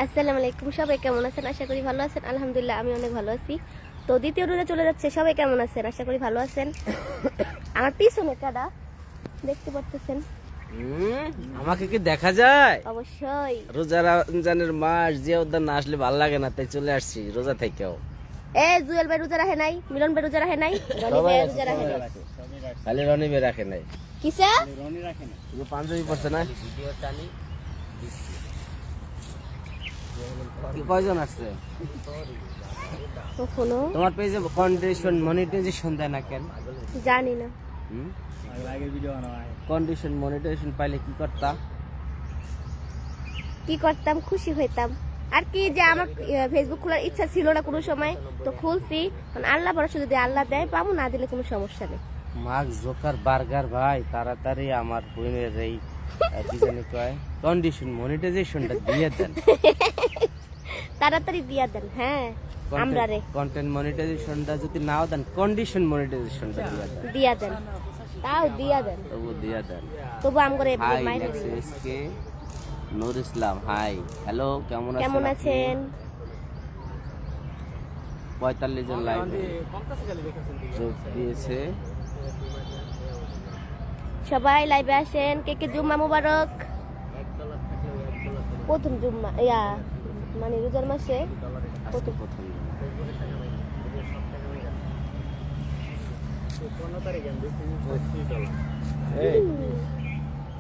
আসসালামু আলাইকুম, সবাই কেমন আছেন? আশা করি ভালো আছেন। আলহামদুলিল্লাহ আমি অনেক ভালো আছি। তো দ্বিতীয় রোজা চলে যাচ্ছে, সবাই কেমন আছেন? আশা করি ভালো আছেন। আমার পিছনে কাটা দেখতে পাচ্ছেন? আমাকে কি দেখা যায়? অবশ্যই। রোজা রমজানের মাস জিয়া উদ্যান না আসলে ভালো লাগে না, তাই চলে আসছি রোজা থেকেও। জুয়েল ভাই রোজা রাখে নাই, মিলন ভাই রোজা রাখে নাই, রনি ভাই রোজা রাখে নাই। খালি রনি ভাই রাখে নাই। কিসে? রনি রাখে না। এই পাঞ্জাবি পরছে না? ভিডিও টানি। কি কয়জন আসছে? কখনো তোমার পেজে কন্ডিশন মনিটাইজেশন দেয় না কেন? জানি না। কন্ডিশন মনিটাইজেশন পাইলে কি করতা? কি করতাম, খুশি হইতাম। আর কি যে আমার ফেসবুক খোলার ইচ্ছা ছিল না কোনো সময়, তো খুলছি। আল্লাহ ভরসা, যদি আল্লাহ দেয় পাবো, না দিলে কোনো সমস্যা নেই। মার্ক জোকার বার্গার ভাই তাড়াতাড়ি আমার বোনের এই কি জানি কয় কন্ডিশন মনিটাইজেশনটা দিয়ে দেন। তাড়াতাড়ি দিয়া দেন। হ্যাঁ, আমরা রে কন্টেন্ট মনিটাইজেশনটা যদি নাও দেন, কন্ডিশন মনিটাইজেশনটা দিয়া দেন, তাও দিয়া দেন, তবু দিয়ে দেন। তবু আমগরে হাই মাইরে দিন। এসকে নূর ইসলাম, হাই হ্যালো, কেমন আছেন? 45 জন লাইভে যোগ দিয়েছে। সবাই লাইভে আসেন। কে জুম্মা মুবারক। প্রথম জুম্মা মানে রোজার মাসে প্রথম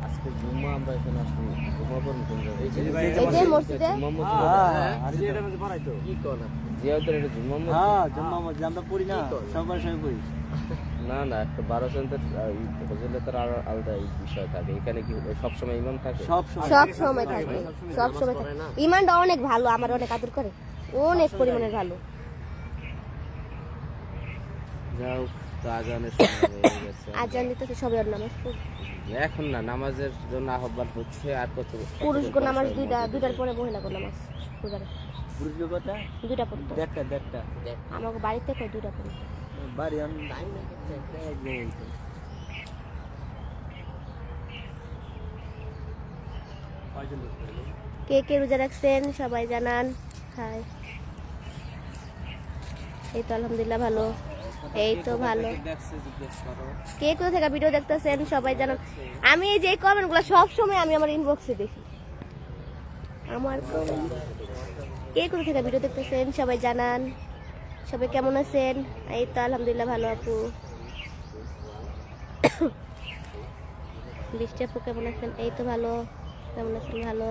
আজকে জুম্মা, আমরা এখানে আসছি জুম্মা করুন কোন জায়গায়? এই যে মসজিদে। কি কোন জিয়াউদ্দিন এটা জুম্মা মসজিদ? হ্যাঁ, জুম্মা মসজিদ আমরা পড়ি না, সবার সঙ্গে পড়ি। না না, একটা 12 জনের হজলে তার আলাদা বিষয় থাকে। এখানে কি সবসময় ইমাম থাকে? সব সময় থাকে, সব সময় থাকে। ইমানটা অনেক ভালো, আমার অনেক আদর করে, অনেক পরিমাণে ভালো। যাও, তো আজানের সময় হয়ে গেছে। আজান দিতেছে, সবাই নামাজ পড়ে। এখন না, নামাজের জন্য আহ্বান হচ্ছে। আর কত পুরুষগণ নামাজ দুইটার পরে, মহিলাগণ নামাজ পুরুষ কথা দুইটা পড়তো। দেখটা আমাকে বাড়িতে কয় দুইটা পড়তো। বাড়ি কে রোজা রাখছেন সবাই জানান। হাই। এই তো আলহামদুলিল্লাহ ভালো। এই তো ভালো। কে কোথা থেকে ভিডিও দেখতেছেন সবাই জানান। আমি এই যে কমেন্টগুলো সব সময় আমি আমার ইনবক্সে দেখি। আমার কে কোথা থেকে ভিডিও দেখতেছেন সবাই জানান। সবাই কেমন আছেন? এই তো আলহামদুলিল্লাহ ভালো। আপু বৃষ্টি আপু কেমন আছেন? এই তো ভালো। কেমন আছেন? ভালো।